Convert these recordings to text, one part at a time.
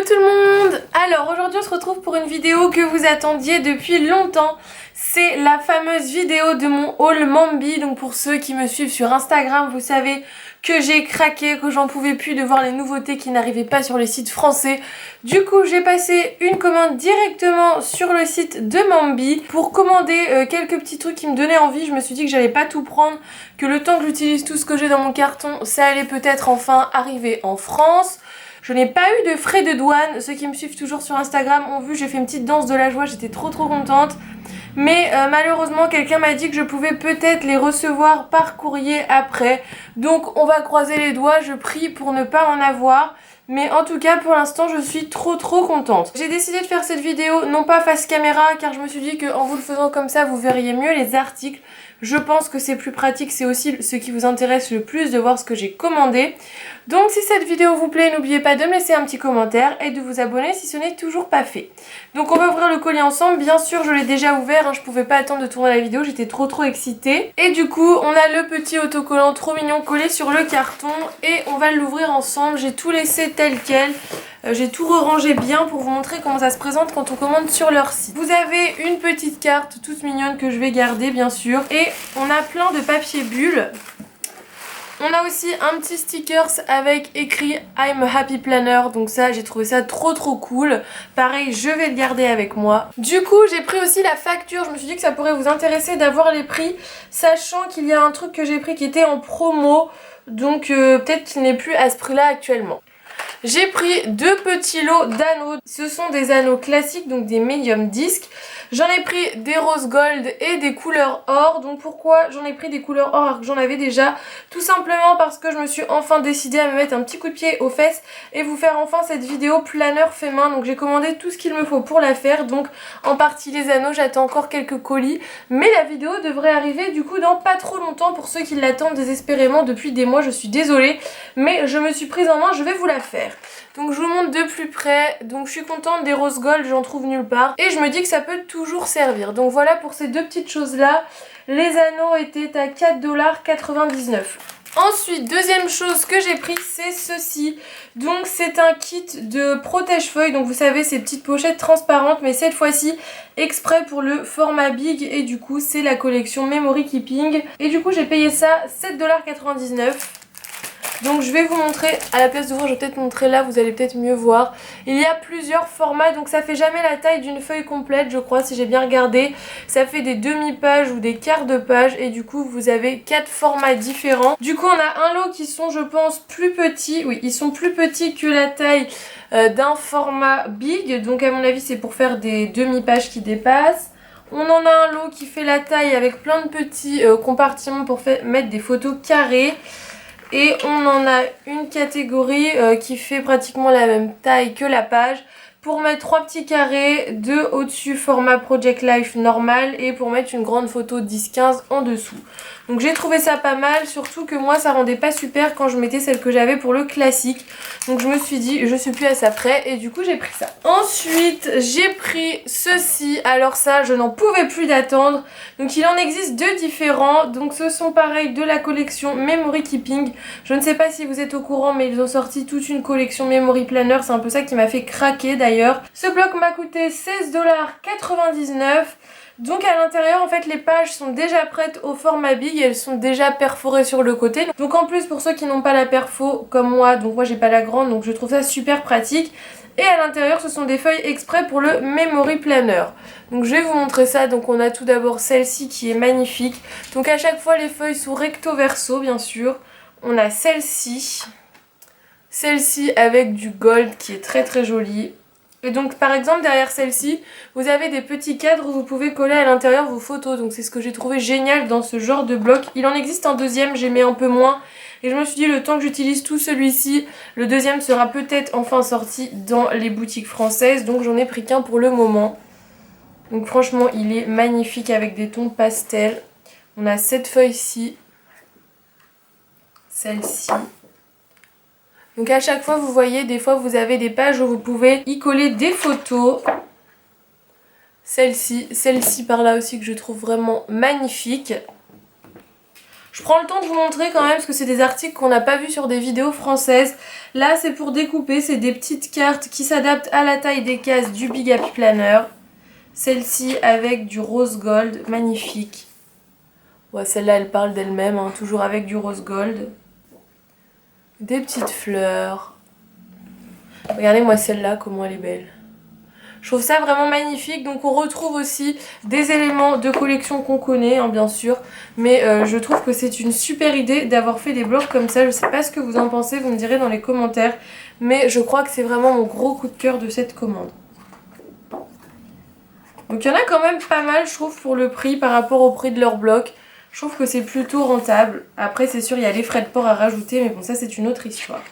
tout le monde! Alors aujourd'hui on se retrouve pour une vidéo que vous attendiez depuis longtemps. C'est la fameuse vidéo de mon haul Mambi. Donc pour ceux qui me suivent sur Instagram, vous savez que j'ai craqué, que j'en pouvais plus de voir les nouveautés qui n'arrivaient pas sur les sites français. Du coup j'ai passé une commande directement sur le site de Mambi pour commander quelques petits trucs qui me donnaient envie. Je me suis dit que j'allais pas tout prendre, que le temps que j'utilise tout ce que j'ai dans mon carton, ça allait peut-être enfin arriver en France. Je n'ai pas eu de frais de douane. Ceux qui me suivent toujours sur Instagram ont vu, j'ai fait une petite danse de la joie, j'étais trop contente. Mais malheureusement, quelqu'un m'a dit que je pouvais peut-être les recevoir par courrier après. Donc on va croiser les doigts, je prie pour ne pas en avoir. Mais en tout cas, pour l'instant, je suis trop contente. J'ai décidé de faire cette vidéo, non pas face caméra, car je me suis dit qu'en vous le faisant comme ça, vous verriez mieux les articles. Je pense que c'est plus pratique, c'est aussi ce qui vous intéresse le plus de voir ce que j'ai commandé. Donc si cette vidéo vous plaît, n'oubliez pas de me laisser un petit commentaire et de vous abonner si ce n'est toujours pas fait. Donc on va ouvrir le colis ensemble. Bien sûr, je l'ai déjà ouvert, je pouvais pas attendre de tourner la vidéo, j'étais trop excitée. Et du coup, on a le petit autocollant trop mignon collé sur le carton et on va l'ouvrir ensemble. J'ai tout laissé tel quel. J'ai tout rangé bien pour vous montrer comment ça se présente quand on commande sur leur site. Vous avez une petite carte toute mignonne que je vais garder bien sûr. Et on a plein de papier bulle. On a aussi un petit stickers avec écrit I'm a happy planner. Donc ça, j'ai trouvé ça trop cool. Pareil, je vais le garder avec moi. Du coup, j'ai pris aussi la facture. Je me suis dit que ça pourrait vous intéresser d'avoir les prix, sachant qu'il y a un truc que j'ai pris qui était en promo. Donc peut-être qu'il n'est plus à ce prix là actuellement. J'ai pris deux petits lots d'anneaux. Ce sont des anneaux classiques, donc des medium disques. J'en ai pris des rose gold et des couleurs or. Donc pourquoi j'en ai pris des couleurs or alors que j'en avais déjà? Tout simplement parce que je me suis enfin décidée à me mettre un petit coup de pied aux fesses et vous faire enfin cette vidéo planeur fait main. Donc j'ai commandé tout ce qu'il me faut pour la faire. Donc en partie les anneaux, j'attends encore quelques colis. Mais la vidéo devrait arriver du coup dans pas trop longtemps pour ceux qui l'attendent désespérément depuis des mois. Je suis désolée, mais je me suis prise en main, je vais vous la faire. Donc je vous montre de plus près. Donc je suis contente des rose gold, j'en trouve nulle part. Et je me dis que ça peut toujours servir. Donc voilà pour ces deux petites choses là. Les anneaux étaient à 4,99 $. Ensuite, deuxième chose que j'ai pris, c'est ceci. Donc c'est un kit de protège-feuilles. Donc vous savez, ces petites pochettes transparentes, mais cette fois-ci exprès pour le format big. Et du coup, c'est la collection Memory Keeping. Et du coup, j'ai payé ça 7,99 $. Donc je vais vous montrer, à la place d'ouvrir je vais peut-être montrer là, vous allez peut-être mieux voir. Il y a plusieurs formats, donc ça fait jamais la taille d'une feuille complète je crois si j'ai bien regardé. Ça fait des demi-pages ou des quarts de page et du coup vous avez 4 formats différents. Du coup on a un lot qui sont je pense plus petits, oui ils sont plus petits que la taille d'un format big. Donc à mon avis c'est pour faire des demi-pages qui dépassent. On en a un lot qui fait la taille avec plein de petits compartiments pour mettre des photos carrées. Et on en a une catégorie qui fait pratiquement la même taille que la page pour mettre 3 petits carrés, 2 au-dessus format Project Life normal et pour mettre une grande photo 10-15 en dessous. Donc j'ai trouvé ça pas mal, surtout que moi ça rendait pas super quand je mettais celle que j'avais pour le classique. Donc je me suis dit je suis plus à ça près et du coup j'ai pris ça. Ensuite j'ai pris ceci, alors ça je n'en pouvais plus d'attendre. Donc il en existe deux différents, donc ce sont pareil de la collection Memory Keeping. Je ne sais pas si vous êtes au courant mais ils ont sorti toute une collection Memory Planner, c'est un peu ça qui m'a fait craquer d'ailleurs. Ce bloc m'a coûté 16,99 $. Donc à l'intérieur en fait les pages sont déjà prêtes au format big, elles sont déjà perforées sur le côté. Donc en plus pour ceux qui n'ont pas la perfo comme moi, donc moi j'ai pas la grande donc je trouve ça super pratique. Et à l'intérieur ce sont des feuilles exprès pour le Memory Planner. Donc je vais vous montrer ça. Donc on a tout d'abord celle-ci qui est magnifique. Donc à chaque fois les feuilles sont recto verso bien sûr. On a celle-ci. Celle-ci avec du gold qui est très jolie. Et donc par exemple derrière celle-ci, vous avez des petits cadres où vous pouvez coller à l'intérieur vos photos. Donc c'est ce que j'ai trouvé génial dans ce genre de bloc. Il en existe un deuxième, j'aimais un peu moins. Et je me suis dit le temps que j'utilise tout celui-ci, le deuxième sera peut-être enfin sorti dans les boutiques françaises. Donc j'en ai pris qu'un pour le moment. Donc franchement il est magnifique avec des tons pastel. On a cette feuille-ci. Celle-ci. Donc à chaque fois vous voyez, des fois vous avez des pages où vous pouvez y coller des photos. Celle-ci par là aussi que je trouve vraiment magnifique. Je prends le temps de vous montrer quand même parce que c'est des articles qu'on n'a pas vus sur des vidéos françaises. Là c'est pour découper, c'est des petites cartes qui s'adaptent à la taille des cases du Big Happy Planner. Celle-ci avec du rose gold, magnifique. Ouais, celle-là elle parle d'elle-même, hein, toujours avec du rose gold. Des petites fleurs. Regardez-moi celle-là, comment elle est belle. Je trouve ça vraiment magnifique. Donc on retrouve aussi des éléments de collection qu'on connaît, hein, bien sûr. Mais je trouve que c'est une super idée d'avoir fait des blocs comme ça. Je sais pas ce que vous en pensez, vous me direz dans les commentaires. Mais je crois que c'est vraiment mon gros coup de cœur de cette commande. Donc il y en a quand même pas mal, je trouve, pour le prix par rapport au prix de leur bloc. Je trouve que c'est plutôt rentable. Après c'est sûr, il y a les frais de port à rajouter, mais bon, ça c'est une autre histoire.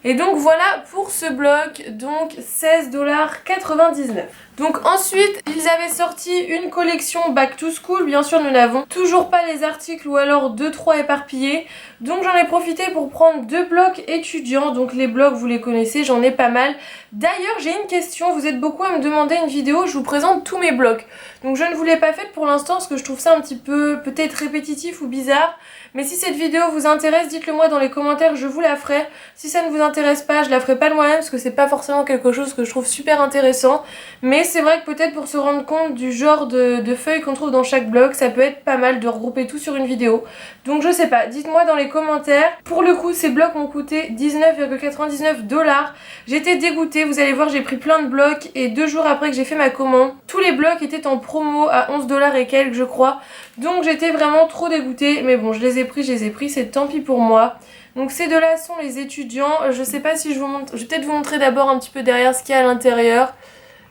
Et donc voilà pour ce bloc, donc 16,99 $. Donc ensuite, ils avaient sorti une collection Back to School. Bien sûr, nous n'avons toujours pas les articles ou alors 2-3 éparpillés. Donc j'en ai profité pour prendre 2 blocs étudiants. Donc les blocs, vous les connaissez, j'en ai pas mal. D'ailleurs, j'ai une question, vous êtes beaucoup à me demander une vidéo, je vous présente tous mes blocs. Donc je ne vous l'ai pas faite pour l'instant parce que je trouve ça un petit peu peut-être répétitif ou bizarre. Mais si cette vidéo vous intéresse, dites-le moi dans les commentaires, je vous la ferai. Si ça ne vous intéresse pas, je la ferai pas de moi-même parce que c'est pas forcément quelque chose que je trouve super intéressant. Mais c'est vrai que peut-être pour se rendre compte du genre de feuilles qu'on trouve dans chaque bloc, ça peut être pas mal de regrouper tout sur une vidéo. Donc je sais pas, dites-moi dans les commentaires. Pour le coup, ces blocs m'ont coûté 19,99 $. J'étais dégoûtée, vous allez voir, j'ai pris plein de blocs et 2 jours après que j'ai fait ma commande, tous les blocs étaient en promo à 11 $ et quelques, je crois. Donc j'étais vraiment trop dégoûtée, mais bon, je les ai pris, c'est tant pis pour moi. Donc ces deux-là sont les étudiants. Je sais pas si je vous montre, je vais peut-être vous montrer d'abord un petit peu derrière ce qu'il y a à l'intérieur.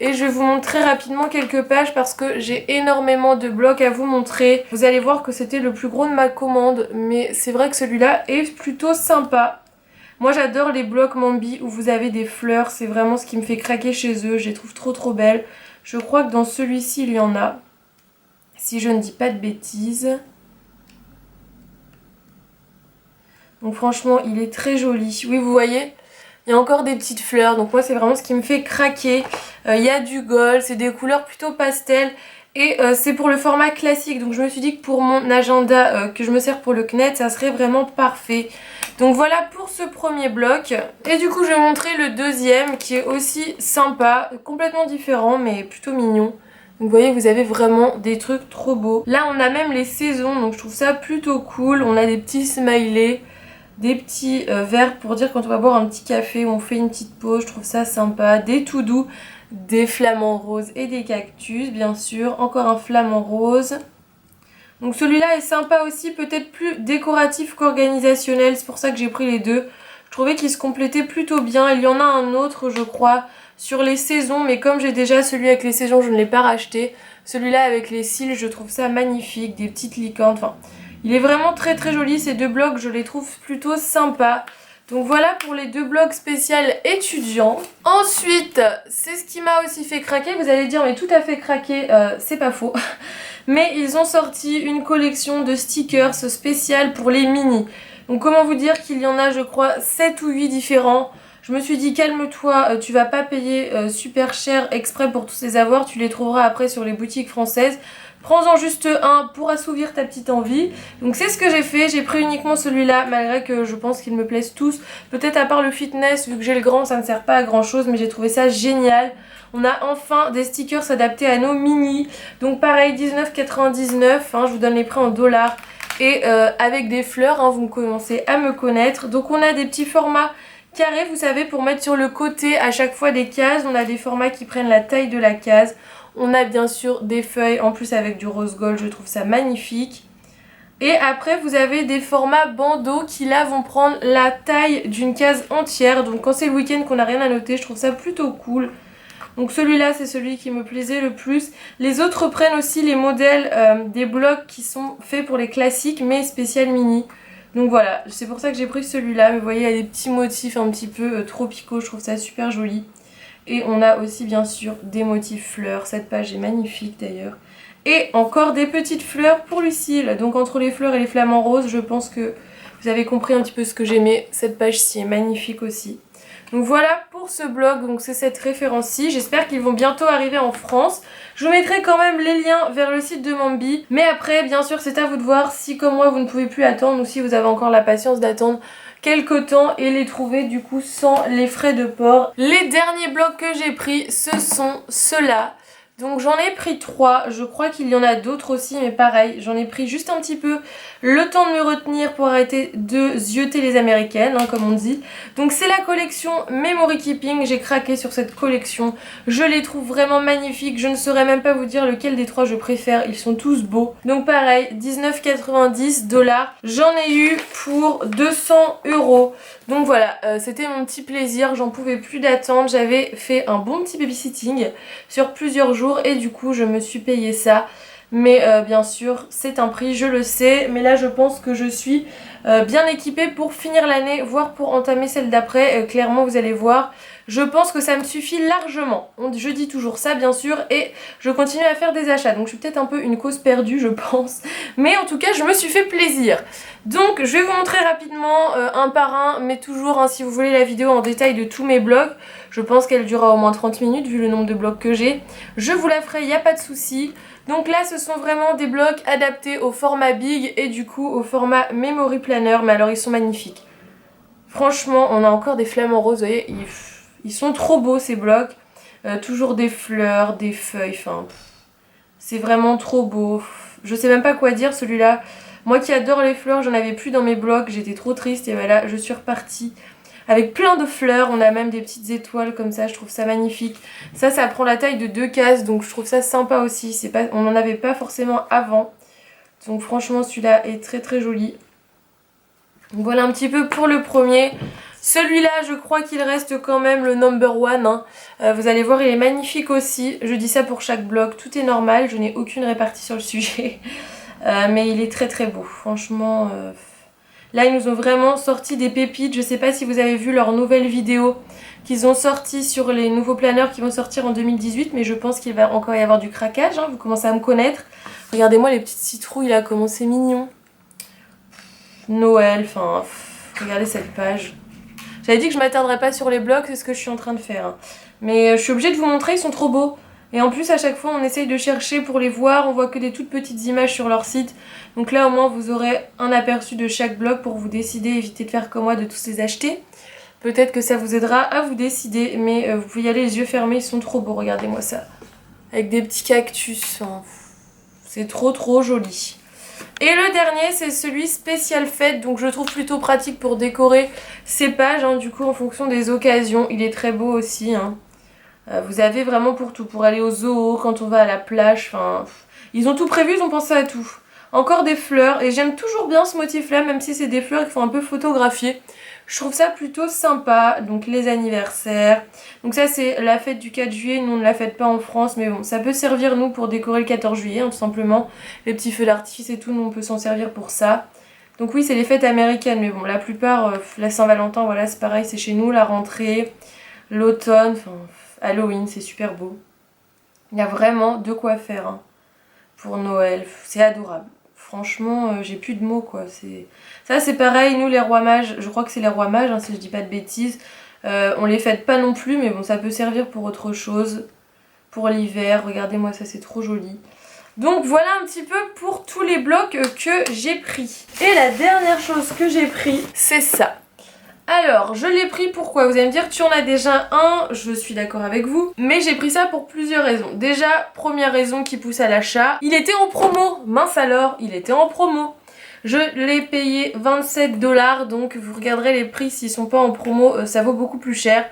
Et je vais vous montrer rapidement quelques pages parce que j'ai énormément de blocs à vous montrer. Vous allez voir que c'était le plus gros de ma commande, mais c'est vrai que celui-là est plutôt sympa. Moi j'adore les blocs Mambi où vous avez des fleurs, c'est vraiment ce qui me fait craquer chez eux, je les trouve trop belles. Je crois que dans celui-ci il y en a, si je ne dis pas de bêtises. Donc franchement il est très joli, oui vous voyez, il y a encore des petites fleurs, donc moi c'est vraiment ce qui me fait craquer. Il y a du gold, c'est des couleurs plutôt pastel. Et c'est pour le format classique, donc je me suis dit que pour mon agenda que je me sers pour le CNED, ça serait vraiment parfait. Donc voilà pour ce premier bloc. Et du coup je vais montrer le deuxième qui est aussi sympa, complètement différent mais plutôt mignon. Donc vous voyez, vous avez vraiment des trucs trop beaux. Là on a même les saisons, donc je trouve ça plutôt cool. On a des petits smileys, des petits verres pour dire quand on va boire un petit café ou on fait une petite pause, je trouve ça sympa. Des tout doux, des flamants roses et des cactus bien sûr. Encore un flamant rose. Donc celui-là est sympa aussi, peut-être plus décoratif qu'organisationnel, c'est pour ça que j'ai pris les deux. Je trouvais qu'ils se complétaient plutôt bien. Il y en a un autre je crois sur les saisons, mais comme j'ai déjà celui avec les saisons, je ne l'ai pas racheté. Celui-là avec les cils, je trouve ça magnifique, des petites licornes, enfin... Il est vraiment très joli, ces deux blocs, je les trouve plutôt sympas. Donc voilà pour les deux blocs spéciaux étudiants. Ensuite, c'est ce qui m'a aussi fait craquer. Vous allez dire, mais tout à fait craquer, c'est pas faux. Mais ils ont sorti une collection de stickers spéciales pour les mini. Donc comment vous dire qu'il y en a, je crois, 7 ou 8 différents. Je me suis dit, calme-toi, tu vas pas payer super cher exprès pour tous les avoir. Tu les trouveras après sur les boutiques françaises. Prends-en juste un pour assouvir ta petite envie. Donc c'est ce que j'ai fait, j'ai pris uniquement celui-là, malgré que je pense qu'ils me plaisent tous. Peut-être à part le fitness, vu que j'ai le grand, ça ne sert pas à grand chose, mais j'ai trouvé ça génial. On a enfin des stickers adaptés à nos mini. Donc pareil, 19,99 €, hein, je vous donne les prix en dollars. Et avec des fleurs, hein, vous commencez à me connaître. Donc on a des petits formats carrés, vous savez, pour mettre sur le côté à chaque fois des cases. On a des formats qui prennent la taille de la case. On a bien sûr des feuilles, en plus avec du rose gold, je trouve ça magnifique. Et après vous avez des formats bandeaux qui là vont prendre la taille d'une case entière. Donc quand c'est le week-end qu'on n'a rien à noter, je trouve ça plutôt cool. Donc celui-là c'est celui qui me plaisait le plus. Les autres reprennent aussi les modèles des blocs qui sont faits pour les classiques mais spécial mini. Donc voilà, c'est pour ça que j'ai pris celui-là. Mais vous voyez, il y a des petits motifs un petit peu tropicaux, je trouve ça super joli. Et on a aussi bien sûr des motifs fleurs, cette page est magnifique d'ailleurs. Et encore des petites fleurs pour Lucille. Donc entre les fleurs et les flamants roses, je pense que vous avez compris un petit peu ce que j'aimais. Cette page-ci est magnifique aussi. Donc voilà pour ce blog, donc c'est cette référence-ci. J'espère qu'ils vont bientôt arriver en France. Je vous mettrai quand même les liens vers le site de Mambi. Mais après, bien sûr, c'est à vous de voir si comme moi vous ne pouvez plus attendre ou si vous avez encore la patience d'attendre quelques temps et les trouver du coup sans les frais de port. Les derniers blogs que j'ai pris, ce sont ceux-là. Donc j'en ai pris 3, je crois qu'il y en a d'autres aussi, mais pareil, j'en ai pris juste un petit peu le temps de me retenir pour arrêter de zioter les américaines, hein, comme on dit. Donc c'est la collection Memory Keeping, j'ai craqué sur cette collection, je les trouve vraiment magnifiques, je ne saurais même pas vous dire lequel des 3 je préfère, ils sont tous beaux. Donc pareil, 19,90 $, j'en ai eu pour 200 €. Donc voilà, c'était mon petit plaisir, j'en pouvais plus d'attendre, j'avais fait un bon petit babysitting sur plusieurs jours et du coup je me suis payé ça. Mais bien sûr c'est un prix, je le sais, mais là je pense que je suis bien équipée pour finir l'année, voire pour entamer celle d'après. Clairement vous allez voir, je pense que ça me suffit largement. Je dis toujours ça bien sûr et je continue à faire des achats, donc je suis peut-être un peu une cause perdue je pense, mais en tout cas je me suis fait plaisir. Donc je vais vous montrer rapidement un par un, mais toujours hein, si vous voulez la vidéo en détail de tous mes blogs, je pense qu'elle durera au moins 30 minutes vu le nombre de blogs que j'ai. Je vous la ferai, il n'y a pas de souci. Donc là ce sont vraiment des blogs adaptés au format big et du coup au format memory planner, mais alors ils sont magnifiques. Franchement on a encore des flamants roses, vous voyez, ils sont trop beaux ces blogs. Toujours des fleurs, des feuilles, enfin c'est vraiment trop beau. Je sais même pas quoi dire celui-là. Moi qui adore les fleurs, j'en avais plus dans mes blogs, j'étais trop triste et voilà, je suis repartie avec plein de fleurs. On a même des petites étoiles comme ça, je trouve ça magnifique. Ça prend la taille de 2 cases, donc je trouve ça sympa aussi. On n'en avait pas forcément avant. Donc franchement celui-là est très très joli. Donc voilà un petit peu pour le premier. Celui-là je crois qu'il reste quand même le number one, hein. Vous allez voir il est magnifique aussi. Je dis ça pour chaque blog, tout est normal, je n'ai aucune répartie sur le sujet. Mais il est très très beau, franchement. Là ils nous ont vraiment sorti des pépites. Je sais pas si vous avez vu leur nouvelle vidéo qu'ils ont sorti sur les nouveaux planeurs qui vont sortir en 2018, mais je pense qu'il va encore y avoir du craquage, hein. Vous commencez à me connaître. Regardez-moi les petites citrouilles là, comment c'est mignon. Noël, enfin regardez cette page. J'avais dit que je m'attarderais pas sur les blogs, c'est ce que je suis en train de faire, hein. Mais je suis obligée de vous montrer, ils sont trop beaux. Et en plus à chaque fois on essaye de chercher pour les voir, on voit que des toutes petites images sur leur site. Donc là au moins vous aurez un aperçu de chaque blog pour vous décider, évitez de faire comme moi de tous les acheter. Peut-être que ça vous aidera à vous décider, mais vous pouvez y aller les yeux fermés, ils sont trop beaux, regardez-moi ça. Avec des petits cactus, hein. C'est trop trop joli. Et le dernier c'est celui spécial fête, donc je trouve plutôt pratique pour décorer ces pages, hein, du coup en fonction des occasions. Il est très beau aussi, hein. Vous avez vraiment pour tout, pour aller au zoo, quand on va à la plage, enfin... Ils ont tout prévu, ils ont pensé à tout. Encore des fleurs, et j'aime toujours bien ce motif-là, même si c'est des fleurs qui font un peu photographier. Je trouve ça plutôt sympa, donc les anniversaires. Donc ça c'est la fête du 4 juillet, nous on ne la fête pas en France, mais bon, ça peut servir nous pour décorer le 14 juillet, hein, tout simplement. Les petits feux d'artifice et tout, nous on peut s'en servir pour ça. Donc oui, c'est les fêtes américaines, mais bon, la plupart, la Saint-Valentin, voilà, c'est pareil, c'est chez nous, la rentrée, l'automne, enfin... Halloween, c'est super beau. Il y a vraiment de quoi faire, hein, pour Noël. C'est adorable. Franchement, j'ai plus de mots, quoi. Ça, c'est pareil. Nous, les rois mages, je crois que c'est les rois mages, hein, si je dis pas de bêtises. On les fête pas non plus, mais bon, ça peut servir pour autre chose. Pour l'hiver. Regardez-moi, ça, c'est trop joli. Donc, voilà un petit peu pour tous les blocs que j'ai pris. Et la dernière chose que j'ai pris, c'est ça. Alors, je l'ai pris pourquoi? Vous allez me dire, tu en as déjà un, je suis d'accord avec vous. Mais j'ai pris ça pour plusieurs raisons. Déjà, première raison qui pousse à l'achat, il était en promo. Mince alors, il était en promo. Je l'ai payé 27 $, donc vous regarderez les prix s'ils sont pas en promo, ça vaut beaucoup plus cher.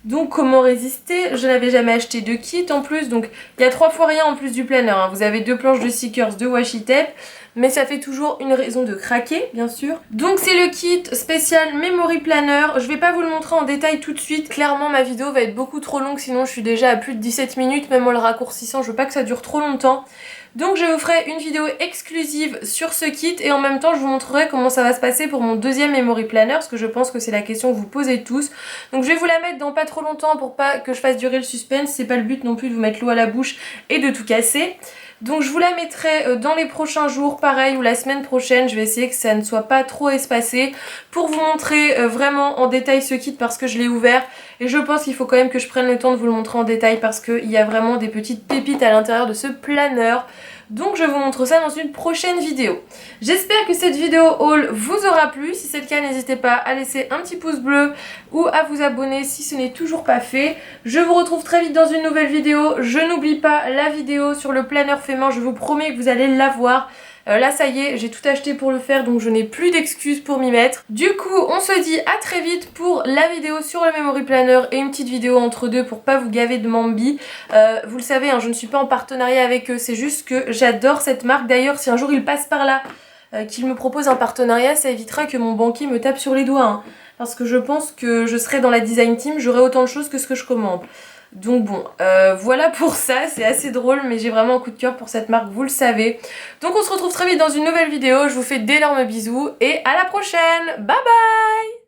Donc comment résister? Je n'avais jamais acheté de kit en plus, donc il y a 3 fois rien en plus du planner, hein. Vous avez 2 planches de stickers, 2 washi tape, mais ça fait toujours une raison de craquer, bien sûr. Donc c'est le kit spécial Memory Planner. Je vais pas vous le montrer en détail tout de suite. Clairement ma vidéo va être beaucoup trop longue, sinon je suis déjà à plus de 17 minutes, même en le raccourcissant, je veux pas que ça dure trop longtemps. Donc je vous ferai une vidéo exclusive sur ce kit et en même temps je vous montrerai comment ça va se passer pour mon deuxième Memory Planner, parce que je pense que c'est la question que vous posez tous. Donc je vais vous la mettre dans pas trop longtemps pour pas que je fasse durer le suspense, c'est pas le but non plus de vous mettre l'eau à la bouche et de tout casser. Donc je vous la mettrai dans les prochains jours, pareil, ou la semaine prochaine. Je vais essayer que ça ne soit pas trop espacé pour vous montrer vraiment en détail ce kit parce que je l'ai ouvert. Et je pense qu'il faut quand même que je prenne le temps de vous le montrer en détail parce qu'il y a vraiment des petites pépites à l'intérieur de ce planeur. Donc je vous montre ça dans une prochaine vidéo. J'espère que cette vidéo haul vous aura plu. Si c'est le cas, n'hésitez pas à laisser un petit pouce bleu ou à vous abonner si ce n'est toujours pas fait. Je vous retrouve très vite dans une nouvelle vidéo. Je n'oublie pas la vidéo sur le planeur fait main. Je vous promets que vous allez la voir. Là ça y est, j'ai tout acheté pour le faire donc je n'ai plus d'excuses pour m'y mettre. Du coup on se dit à très vite pour la vidéo sur le memory planner et une petite vidéo entre deux pour pas vous gaver de Mambi. Vous le savez, hein, je ne suis pas en partenariat avec eux, c'est juste que j'adore cette marque. D'ailleurs si un jour ils passent par là, qu'ils me proposent un partenariat, ça évitera que mon banquier me tape sur les doigts. Hein, parce que je pense que je serai dans la design team, j'aurai autant de choses que ce que je commande. Donc bon, voilà pour ça, c'est assez drôle mais j'ai vraiment un coup de cœur pour cette marque, vous le savez. Donc on se retrouve très vite dans une nouvelle vidéo, je vous fais d'énormes bisous et à la prochaine, bye bye.